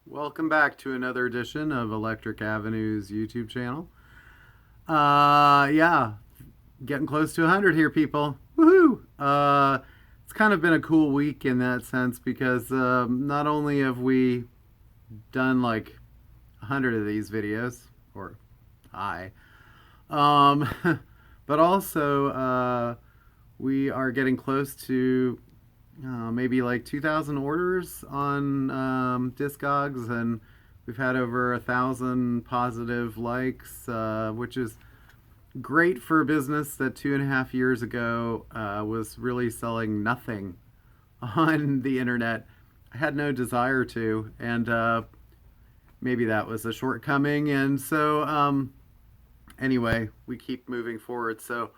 Welcome back to another edition of Electric Avenue's YouTube channel. Yeah, getting close to 100 here, people. Woohoo! It's kind of been a cool week in that sense because not only have we done like 100 of these videos, or I, um, but also we are getting close to maybe like 2,000 orders on Discogs, and we've had over 1,000 positive likes, which is great for a business that 2.5 years ago was really selling nothing on the internet. I had no desire to, and maybe that was a shortcoming. And so, anyway, we keep moving forward. So,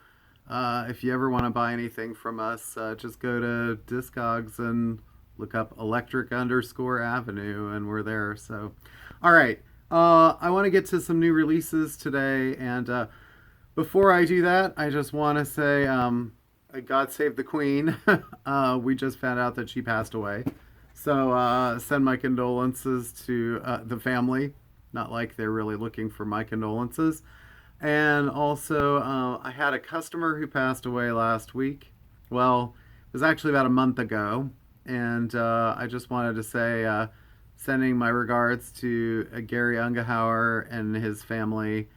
if you ever want to buy anything from us, just go to Discogs and look up electric_avenue, and we're there. So, all right. I want to get to some new releases today, and before I do that, I just want to say, God save the Queen. We just found out that she passed away. So, send my condolences to the family. Not like they're really looking for my condolences. And also, I had a customer who passed away last week. Well, it was actually about a month ago. And I just wanted to say, sending my regards to Gary Ungehauer and his family.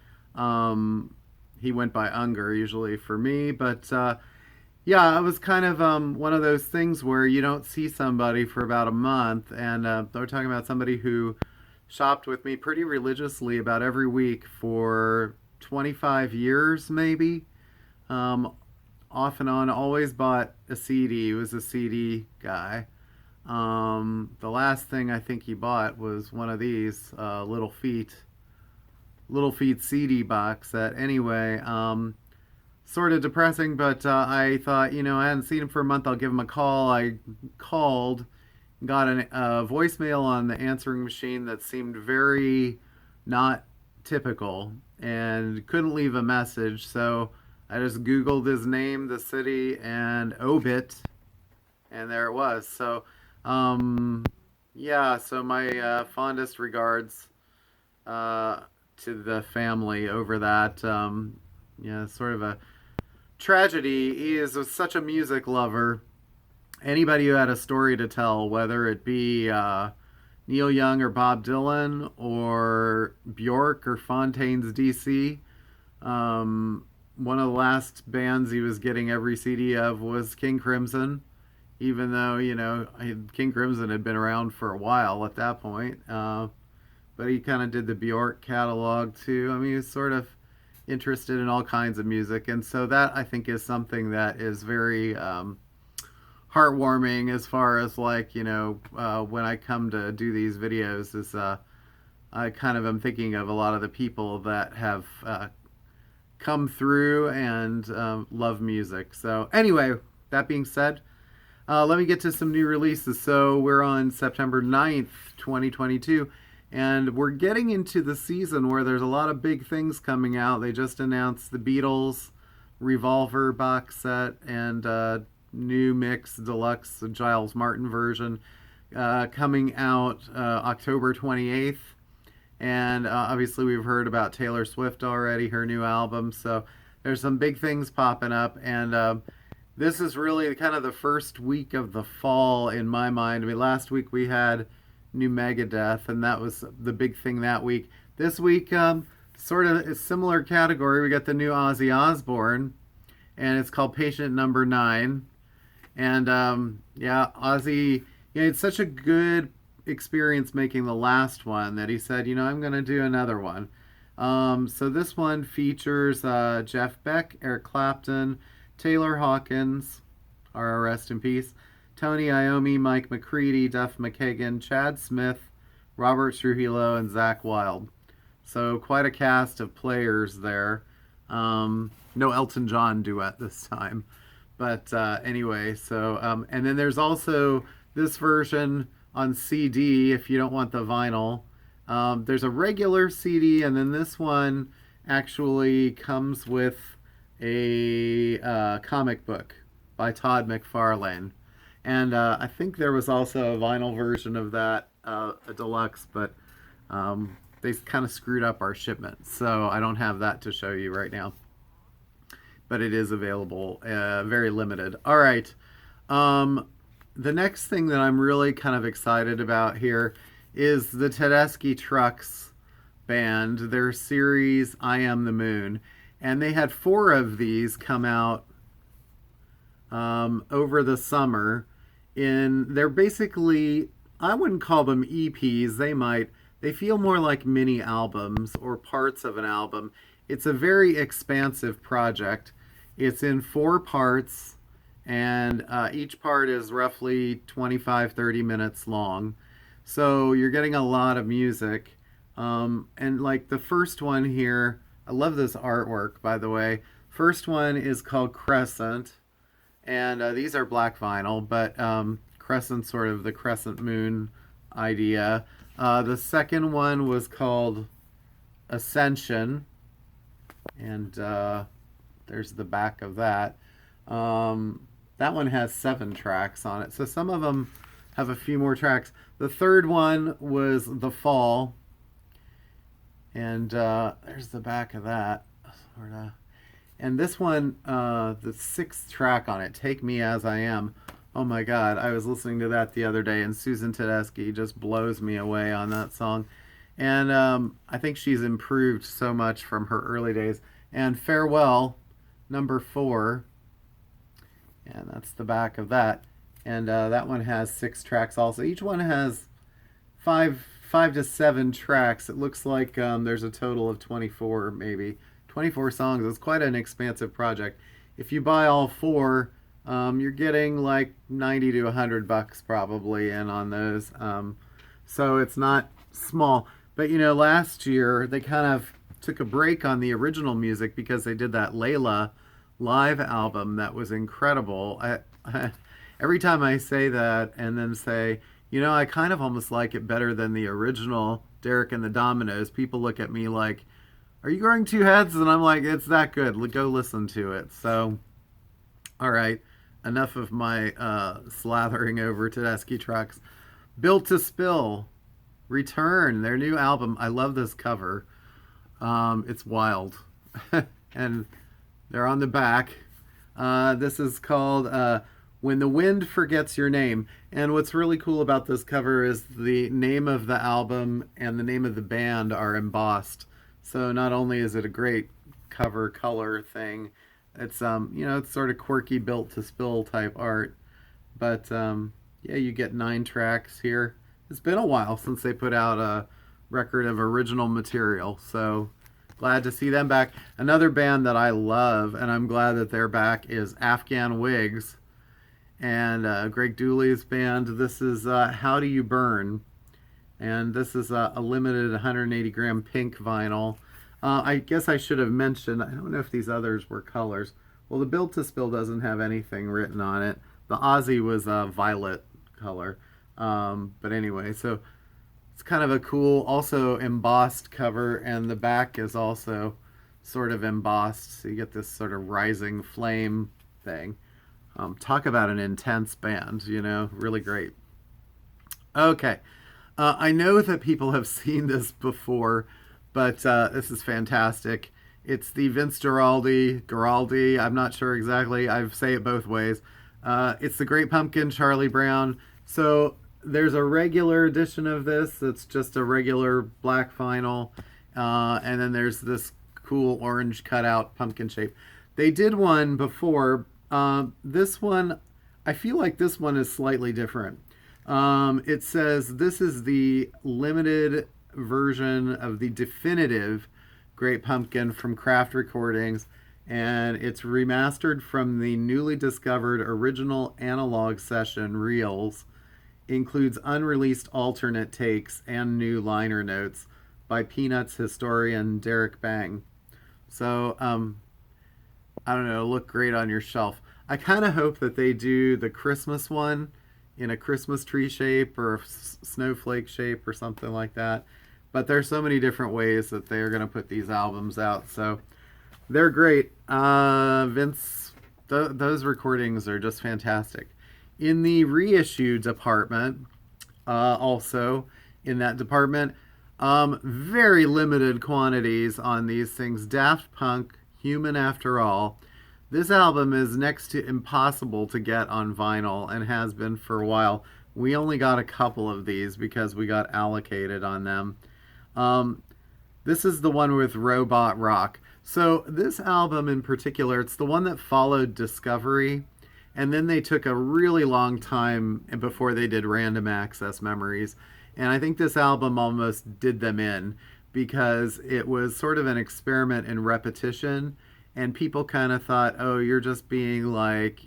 He went by Unger usually for me. But yeah, it was kind of one of those things where you don't see somebody for about a month. And they're talking about somebody who shopped with me pretty religiously about every week for 25 years, maybe. Off and on, always bought a CD. He was a CD guy. The last thing I think he bought was one of these Little Feet CD box set. Anyway, sort of depressing, but I thought, I hadn't seen him for a month. I'll give him a call. I called, got a voicemail on the answering machine that seemed very not typical, and couldn't leave a message. So I just Googled his name, the city, and obit, and there it was. So, yeah, so my fondest regards to the family over that. Yeah, sort of a tragedy. He is such a music lover. Anybody who had a story to tell, whether it be Neil Young or Bob Dylan or Bjork or Fontaines DC. One of the last bands he was getting every CD of was King Crimson, even though, King Crimson had been around for a while at that point. But he kind of did the Bjork catalog too. I mean, he was sort of interested in all kinds of music. And so that, I think, is something that is very heartwarming as far as when I come to do these videos is I kind of am thinking of a lot of the people that have come through and love music. So anyway, that being said, let me get to some new releases. So we're on September 9th, 2022, and we're getting into the season where there's a lot of big things coming out. They just announced the Beatles Revolver box set and new mix deluxe Giles Martin version coming out October 28th. And obviously we've heard about Taylor Swift already, her new album. So there's some big things popping up. And this is really kind of the first week of the fall in my mind. I mean, last week we had new Megadeth, and that was the big thing that week. This week, sort of a similar category. We got the new Ozzy Osbourne, and it's called Patient Number 9. And yeah, Ozzy, it's such a good experience making the last one that he said, I'm going to do another one. So this one features Jeff Beck, Eric Clapton, Taylor Hawkins, rest in peace, Tony Iommi, Mike McCready, Duff McKagan, Chad Smith, Robert Trujillo, and Zakk Wylde. So quite a cast of players there. No Elton John duet this time. But anyway, so, and then there's also this version on CD if you don't want the vinyl. There's a regular CD, and then this one actually comes with a comic book by Todd McFarlane. And I think there was also a vinyl version of that a deluxe, but they kind of screwed up our shipment, so I don't have that to show you right now. But it is available, very limited. All right. The next thing that I'm really kind of excited about here is the Tedeschi Trucks band, their series I Am the Moon. And they had 4 of these come out over the summer. They're basically, I wouldn't call them EPs. They feel more like mini albums or parts of an album. It's a very expansive project. It's in 4 parts, and each part is roughly 25-30 minutes long. So you're getting a lot of music. And like the first one here, I love this artwork, by the way. First one is called Crescent, and these are black vinyl, but Crescent, sort of the crescent moon idea. The second one was called Ascension, and there's the back of that. That one has 7 tracks on it, so some of them have a few more tracks. The third one was The Fall, and there's the back of that, sort of. And this one, the 6th track on it, Take Me As I Am. Oh my God, I was listening to that the other day, and Susan Tedeschi just blows me away on that song. And I think she's improved so much from her early days. And Farewell, number 4. And that's the back of that. And that one has 6 tracks also. Each one has 5 to 7 tracks. It looks like there's a total of 24, maybe. 24 songs. It's quite an expansive project. If you buy all 4, you're getting like 90 to $100 probably in on those. So it's not small. But you know, last year they kind of took a break on the original music because they did that Layla live album that was incredible. Every time I say that and then say, you know, I kind of almost like it better than the original Derek and the Dominoes, people look at me like, are you growing 2 heads? And I'm like, it's that good. Go listen to it. So, all right, enough of my slathering over Tedeschi Trucks. Built to Spill, Return, their new album. I love this cover. It's wild. And they're on the back. This is called When the Wind Forgets Your Name. And what's really cool about this cover is the name of the album and the name of the band are embossed. So not only is it a great cover color thing, it's you know, it's sort of quirky Built to Spill type art. But yeah, you get 9 tracks here. It's been a while since they put out a record of original material, so glad to see them back. Another band that I love, and I'm glad that they're back, is Afghan Wigs and Greg Dooley's band. This is How Do You Burn? And this is a limited 180 gram pink vinyl. I guess I should have mentioned, I don't know if these others were colors. Well, the Built to Spill doesn't have anything written on it. The OZZY was a violet color. But anyway, so it's kind of a cool, also embossed cover, and the back is also sort of embossed. So you get this sort of rising flame thing. Talk about an intense band, you know, really great. Okay. I know that people have seen this before, but this is fantastic. It's the Vince Guaraldi, I'm not sure exactly. I say it both ways. It's the Great Pumpkin, Charlie Brown. So there's a regular edition of this. It's just a regular black vinyl. And then there's this cool orange cutout pumpkin shape. They did one before. This one, I feel like this one is slightly different. It says this is the limited version of the definitive Great Pumpkin from Craft Recordings, and it's remastered from the newly discovered original analog session reels. Includes unreleased alternate takes and new liner notes by Peanuts historian Derek Bang. So, I don't know, look great on your shelf. I kind of hope that they do the Christmas one in a Christmas tree shape or a snowflake shape or something like that. But there's so many different ways that they're going to put these albums out. So they're great. Vince, those recordings are just fantastic. In the reissue department, also in that department. Very limited quantities on these things. Daft Punk, Human After All. This album is next to impossible to get on vinyl and has been for a while. We only got a couple of these because we got allocated on them. Um, this is the one with Robot Rock. So this album in particular, it's the one that followed Discovery, and then they took a really long time before they did Random Access Memories. And I think this album almost did them in because it was sort of an experiment in repetition. And people kind of thought, oh, you're just being like,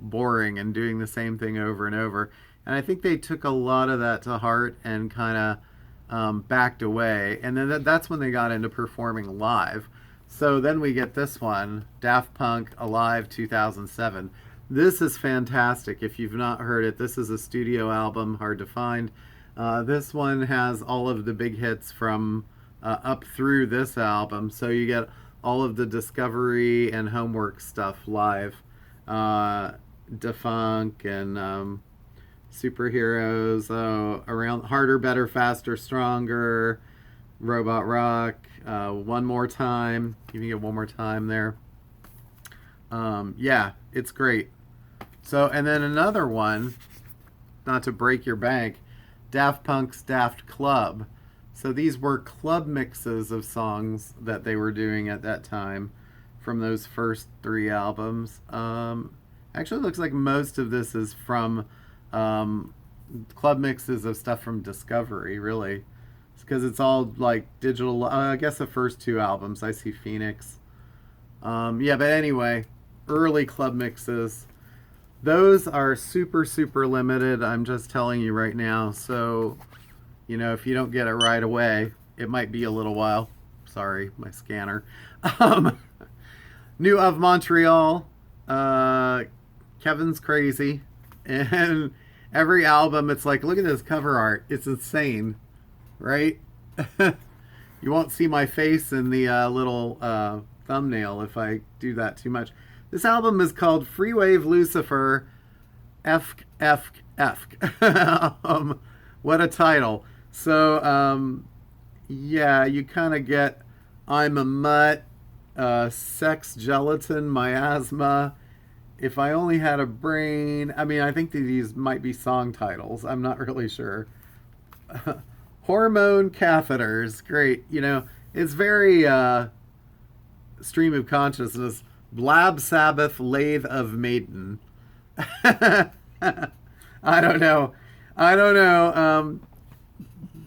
boring and doing the same thing over and over. And I think they took a lot of that to heart and kind of backed away. And then that's when they got into performing live. So then we get this one, Daft Punk Alive 2007. This is fantastic. If you've not heard it, this is a studio album, hard to find. This one has all of the big hits from up through this album. So you get all of the Discovery and Homework stuff live. Defunk and Superheroes, around Harder, Better, Faster, Stronger, Robot Rock, One More Time. You can get One More Time there. Yeah, it's great. So, and then another one, not to break your bank, Daft Punk's Daft Club. So these were club mixes of songs that they were doing at that time from those first three albums. Actually, it looks like most of this is from club mixes of stuff from Discovery, really. Because it's all like digital. I guess the first two albums, I see Phoenix. Yeah, but anyway, early club mixes. Those are super, super limited. I'm just telling you right now. So, if you don't get it right away, it might be a little while. Sorry, my scanner. New of Montreal. Kevin's crazy. And every album, it's like, look at this cover art. It's insane, right? You won't see my face in the little thumbnail if I do that too much. This album is called Freewave Lucifer F. What a title. So, yeah, you kind of get I'm a Mutt, Sex, Gelatin, Miasma, If I Only Had a Brain. I mean, I think these might be song titles. I'm not really sure. Hormone Catheters. Great. It's very stream of consciousness. Blab Sabbath, Lathe of Maiden. I don't know.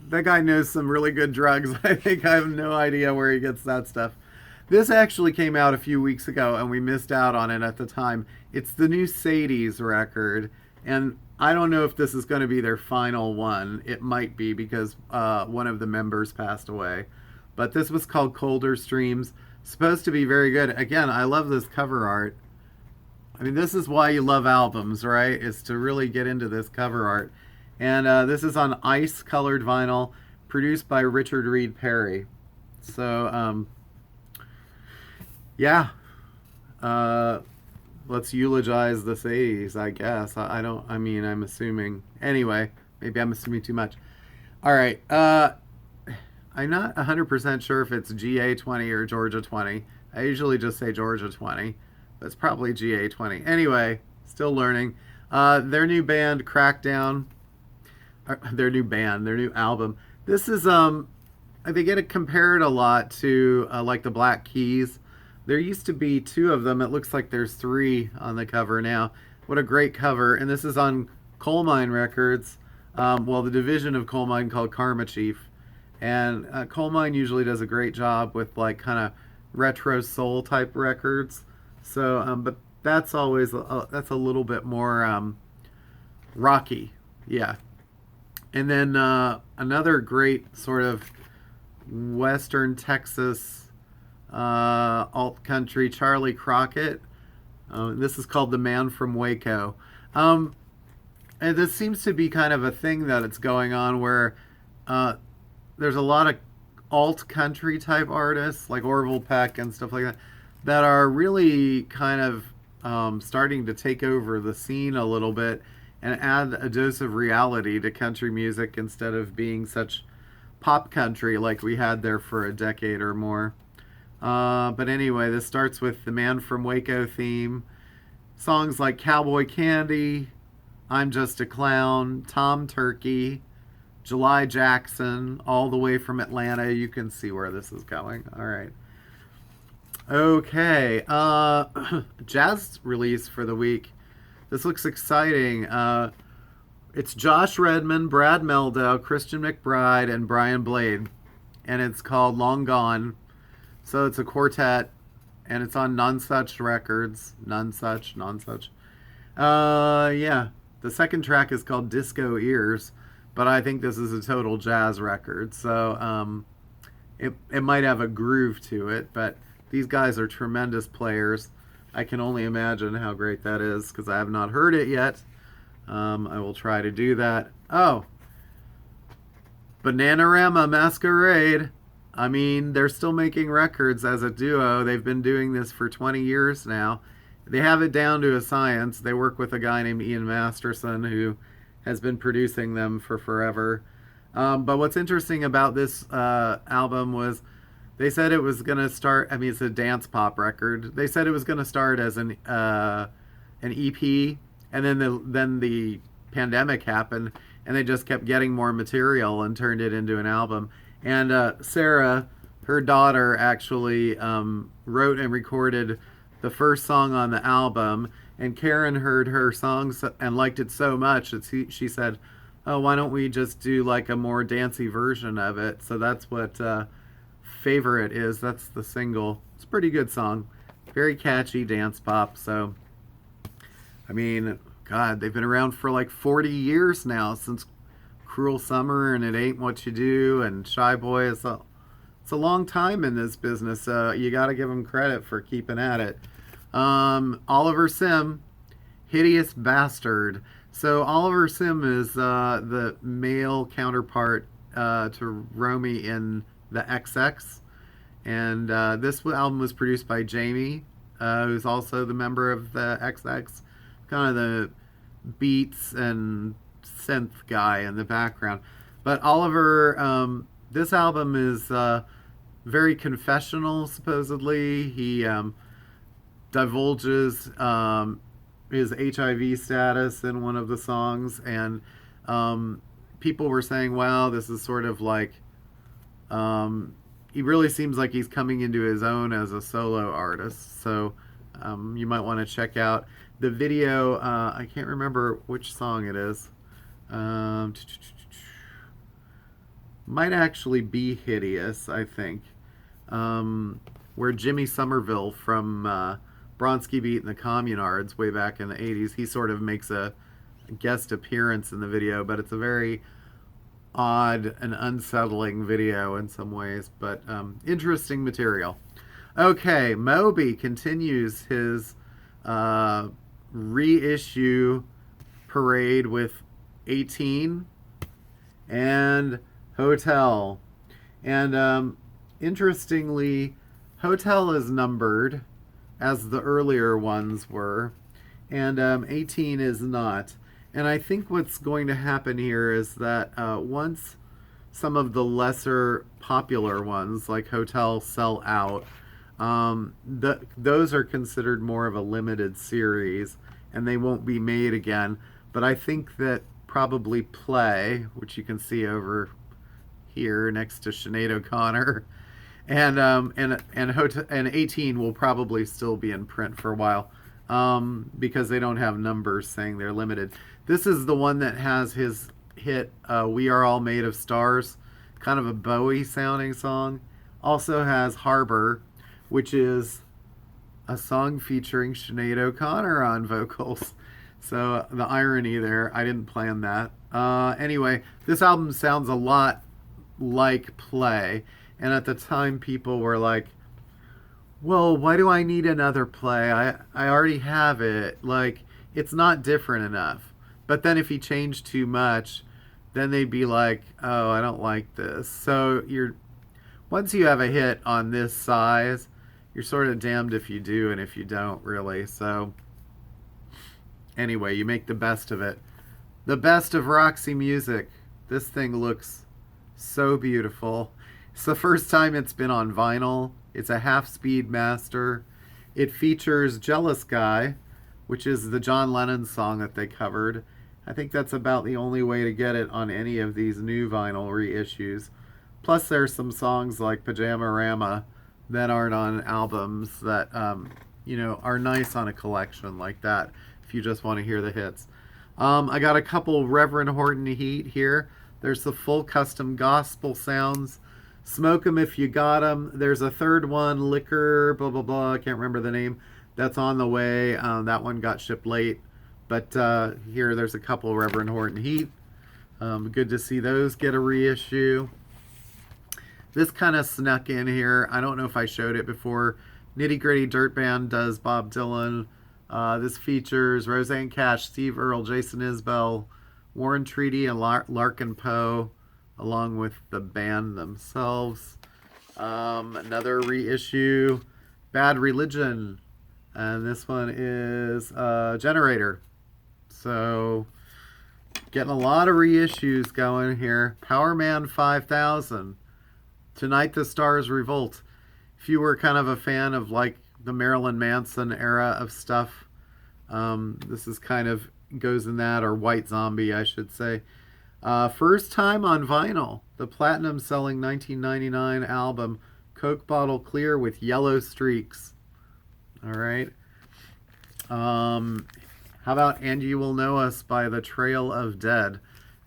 That guy knows some really good drugs. I think I have no idea where he gets that stuff. This actually came out a few weeks ago, and we missed out on it at the time. It's the new Sadies record, and I don't know if this is going to be their final one. It might be because one of the members passed away. But this was called Colder Streams. Supposed to be very good. Again, I love this cover art. I mean, this is why you love albums, right? Is to really get into this cover art. And this is on ice colored vinyl, produced by Richard Reed Perry. So, yeah. Let's eulogize the 80s, I guess. I'm assuming. Anyway, maybe I'm assuming too much. All right. I'm not 100% sure if it's GA 20 or Georgia 20. I usually just say Georgia 20. But it's probably GA 20. Anyway, still learning. Their new band, Crackdown. Their new album. This is, they get it compared a lot to, like the Black Keys. There used to be two of them. It looks like there's three on the cover now. What a great cover. And this is on Coal Mine Records. The division of Coal Mine called Karma Chief. And Coal Mine usually does a great job with like kind of retro soul type records. So, but that's always, that's a little bit more rocky. Yeah. And then another great sort of Western Texas alt country, Charlie Crockett. This is called the Man from Waco. And this seems to be kind of a thing that it's going on where there's a lot of alt country type artists like Orville Peck and stuff like that that are really kind of starting to take over the scene a little bit. and add a dose of reality to country music instead of being such pop country like we had there for a decade or more. But anyway, this starts with the Man From Waco theme. Songs like Cowboy Candy, I'm Just a Clown, Tom Turkey, July Jackson, all the way from Atlanta. You can see where this is going. All right. Okay. Jazz release for the week. This looks exciting. It's Josh Redman, Brad Meldo, Christian McBride, and Brian Blade. And it's called Long Gone. So it's a quartet. And it's on None Such Records. None Such. Yeah. The second track is called Disco Ears. But I think this is a total jazz record. So it might have a groove to it. But these guys are tremendous players. I can only imagine how great that is because I have not heard it yet. I will try to do that. Oh, Bananarama Masquerade. I mean, they're still making records as a duo. They've been doing this for 20 years now. They have it down to a science. They work with a guy named Ian Masterson who has been producing them for forever. But what's interesting about this album was they said it was going to start, I mean, it's a dance pop record. They said it was going to start as an EP, and then the pandemic happened, and they just kept getting more material and turned it into an album. And Sarah, her daughter, actually wrote and recorded the first song on the album, and Karen heard her songs and liked it so much that she said, oh, why don't we just do like a more dancey version of it? So that's what Favorite is. That's the single. It's a pretty good song. Very catchy dance pop. So, I mean, God, they've been around for like 40 years now, since Cruel Summer and It Ain't What You Do and Shy Boy. It's a long time in this business. You got to give them credit for keeping at it. Oliver Sim, Hideous Bastard. So Oliver Sim is the male counterpart to Romy in the XX. And this album was produced by Jamie, who's also the member of the XX. Kind of the beats and synth guy in the background. But Oliver, this album is very confessional, supposedly. He divulges his HIV status in one of the songs, and people were saying, wow, this is sort of like, he really seems like he's coming into his own as a solo artist. So you might want to check out the video. I can't remember which song it is. Might actually be Hideous, I think. Where Jimmy Somerville from Bronski Beat and the Communards way back in the 80s, he sort of makes a guest appearance in the video, but it's a very odd and unsettling video in some ways, but interesting material. Okay, Moby continues his reissue parade with 18 and Hotel. And interestingly, Hotel is numbered as the earlier ones were, and 18 is not. And I think what's going to happen here is that once some of the lesser popular ones like Hotel sell out, those are considered more of a limited series and they won't be made again. But I think that probably Play, which you can see over here next to Sinead OConnor, and 18 will probably still be in print for a while because they don't have numbers saying they're limited. This is the one that has his hit We Are All Made of Stars, kind of a Bowie sounding song. Also has Harbor, which is a song featuring Sinead OConnor on vocals. So the irony there, I didn't plan that. Anyway, this album sounds a lot like Play. And at the time, people were like, well, why do I need another Play? I already have it. Like, it's not different enough. But then if he changed too much, then they'd be like, oh, I don't like this. So once you have a hit on this size, you're sort of damned if you do and if you don't, really. So anyway, you make the best of it. The best of Roxy music. This thing looks so beautiful. It's the first time it's been on vinyl. It's a half-speed master. It features Jealous Guy, which is the John Lennon song that they covered. I think that's about the only way to get it on any of these new vinyl reissues. Plus, there's some songs like Pajamarama that aren't on albums that, are nice on a collection like that if you just want to hear the hits. I got a couple Reverend Horton Heat here. There's the full custom gospel sounds. Smoke 'em if you got 'em. There's a third one, Liquor, blah, blah, blah. I can't remember the name. That's on the way. That one got shipped late. But here, there's a couple Reverend Horton Heat. Good to see those get a reissue. This kind of snuck in here. I don't know if I showed it before. Nitty Gritty Dirt Band does Bob Dylan. This features Roseanne Cash, Steve Earle, Jason Isbell, Warren Treaty, and Larkin Poe, along with the band themselves. Another reissue, Bad Religion, and this one is Generator. So, getting a lot of reissues going here. Power Man 5000, Tonight the Stars Revolt. If you were kind of a fan of like the Marilyn Manson era of stuff, this is kind of goes in that, or White Zombie, I should say. First time on vinyl, the platinum selling 1999 album, Coke Bottle Clear with Yellow Streaks. All right. How about And You Will Know Us by The Trail of Dead?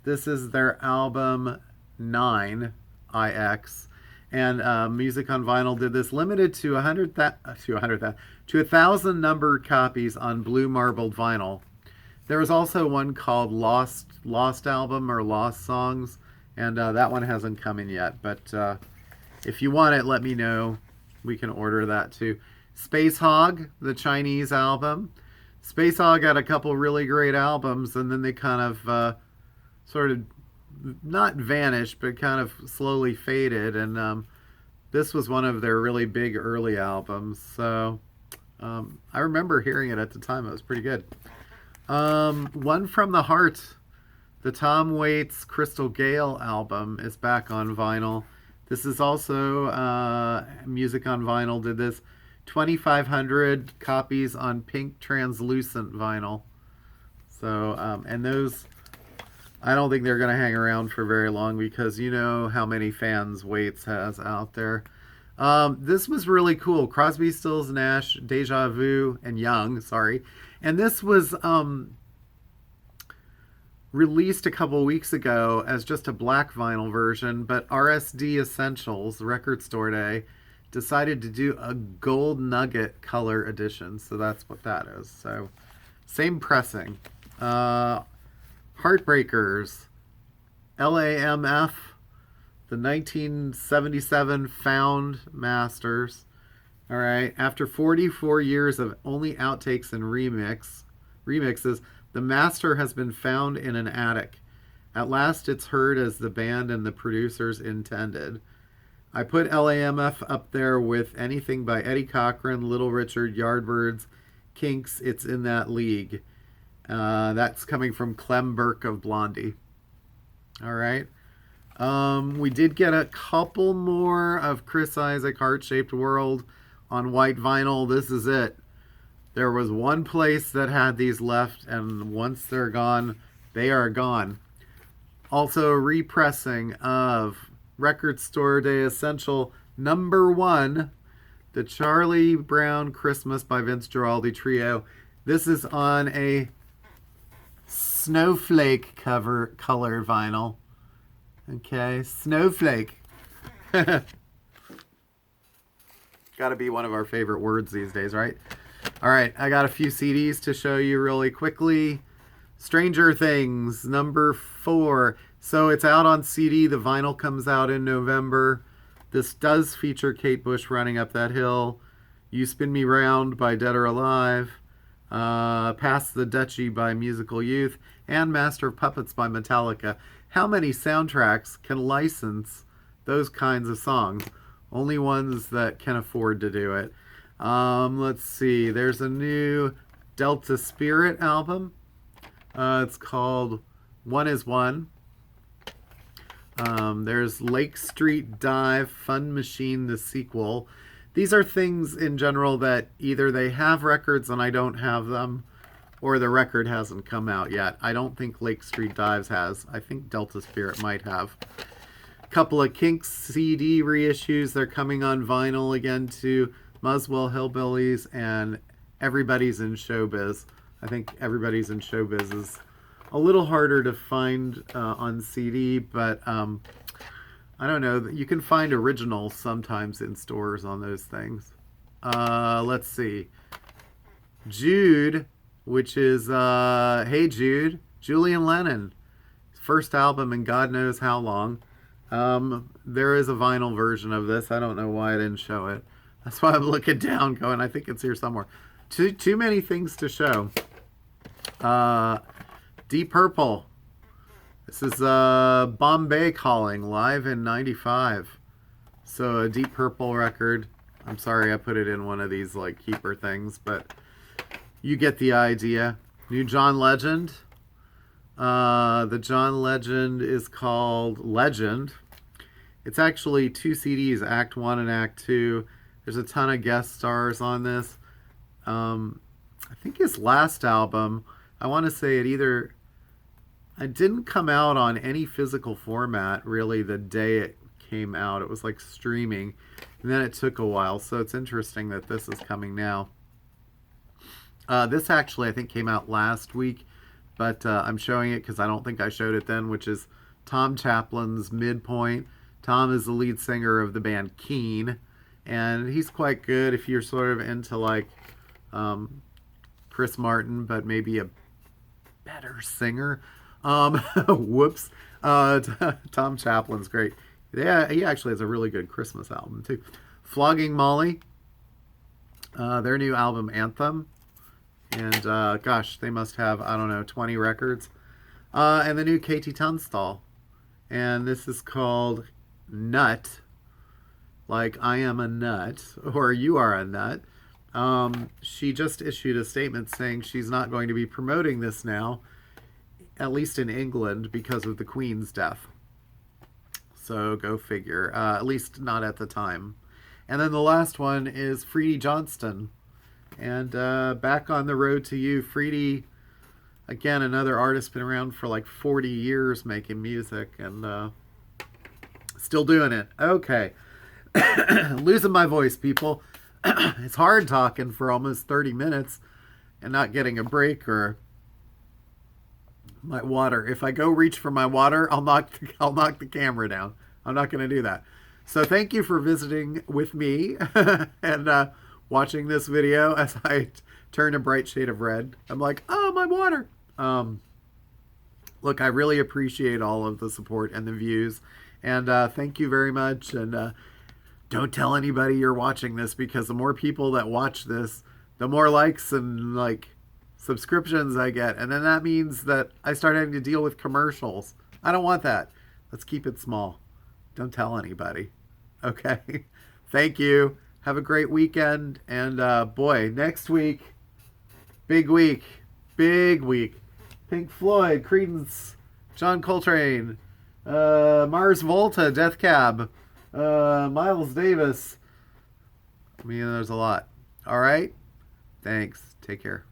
This is their album 9, IX. And Music on Vinyl did this, limited to 1,000 numbered copies on blue marbled vinyl. There was also one called Lost Album or Lost Songs, and that one hasn't come in yet. But if you want it, let me know. We can order that too. Spacehog, the Chinese album. Spacehog had a couple really great albums, and then they kind of sort of not vanished, but kind of slowly faded. And this was one of their really big early albums. So I remember hearing it at the time. It was pretty good. One from the Heart, the Tom Waits Crystal Gale album, is back on vinyl. This is also Music on Vinyl did this. 2,500 copies on pink translucent vinyl. So, and those, I don't think they're going to hang around for very long, because you know how many fans Waits has out there. This was really cool. Crosby, Stills, Nash, Deja Vu, and Young, sorry. And this was released a couple weeks ago as just a black vinyl version, but RSD Essentials, Record Store Day, decided to do a gold nugget color edition. So that's what that is. So same pressing. Heartbreakers, LAMF, the 1977 Found Masters. All right. After 44 years of only outtakes and remixes, the master has been found in an attic. At last it's heard as the band and the producers intended. I put LAMF up there with anything by Eddie Cochran, Little Richard, Yardbirds, Kinks. It's in that league. That's coming from Clem Burke of Blondie. All right. We did get a couple more of Chris Isaak, Heart-Shaped World on white vinyl. This is it. There was one place that had these left, and once they're gone, they are gone. Also, repressing of Record Store Day Essential #1, the Charlie Brown Christmas by Vince Guaraldi Trio. This is on a snowflake color vinyl. Okay, snowflake. Got to be one of our favorite words these days, right? All right, I got a few CDs to show you really quickly. Stranger Things, #4. So it's out on CD. The vinyl comes out in November. This does feature Kate Bush running up that hill. You Spin Me Round by Dead or Alive. Pass the Duchy by Musical Youth. And Master of Puppets by Metallica. How many soundtracks can license those kinds of songs? Only ones that can afford to do it. Let's see. There's a new Delta Spirit album. It's called One is One. There's Lake Street Dive, Fun Machine, the sequel. These are things in general that either they have records and I don't have them, or the record hasn't come out yet. I don't think Lake Street Dives has. I think Delta Spirit might have. A couple of Kinks CD reissues. They're coming on vinyl again too. Muswell Hillbillies and Everybody's in Showbiz. I think Everybody's in Showbiz is a little harder to find on CD, but I don't know. You can find originals sometimes in stores on those things. Let's see. Jude, which is Hey Jude, Julian Lennon. First album in God knows how long. There is a vinyl version of this. I don't know why I didn't show it. That's why I'm looking down going, I think it's here somewhere. Too many things to show. Deep Purple. This is Bombay Calling, live in 95. So a Deep Purple record. I'm sorry I put it in one of these like keeper things, but you get the idea. New John Legend. The John Legend is called Legend. It's actually 2 CDs, Act 1 and Act 2. There's a ton of guest stars on this. I think his last album, I want to say it didn't come out on any physical format really the day it came out. It was like streaming, and then it took a while, so it's interesting that this is coming now. This actually I think came out last week, but I'm showing it because I don't think I showed it then, which is Tom Chaplin's Midpoint. Tom is the lead singer of the band Keane, and he's quite good if you're sort of into like Chris Martin, but maybe a better singer. Whoops. Tom Chaplin's great. Yeah, he actually has a really good Christmas album too. Flogging Molly, their new album Anthem, and gosh, they must have, I don't know, 20 records. And the new Katie Tunstall, and this is called Nut, like I am a nut, or you are a nut. She just issued a statement saying she's not going to be promoting this now, at least in England, because of the Queen's death. So go figure. At least not at the time. And then the last one is Freddie Johnston. And Back on the Road to You. Freddie, again, another artist, been around for like 40 years making music and still doing it. Okay. Losing my voice, people. It's hard talking for almost 30 minutes and not getting a break or my water. If I go reach for my water, I'll knock the camera down. I'm not going to do that. So thank you for visiting with me and watching this video as I turn a bright shade of red. I'm like, oh, my water. Look, I really appreciate all of the support and the views. And thank you very much. And don't tell anybody you're watching this, because the more people that watch this, the more likes and like subscriptions I get, and then that means that I start having to deal with commercials. I don't want that. Let's keep it small. Don't tell anybody. Okay. Thank you. Have a great weekend. And boy, next week, big week. Pink Floyd, Creedence, John Coltrane, Mars Volta, Death Cab, Miles Davis. I mean, there's a lot. All right. Thanks. Take care.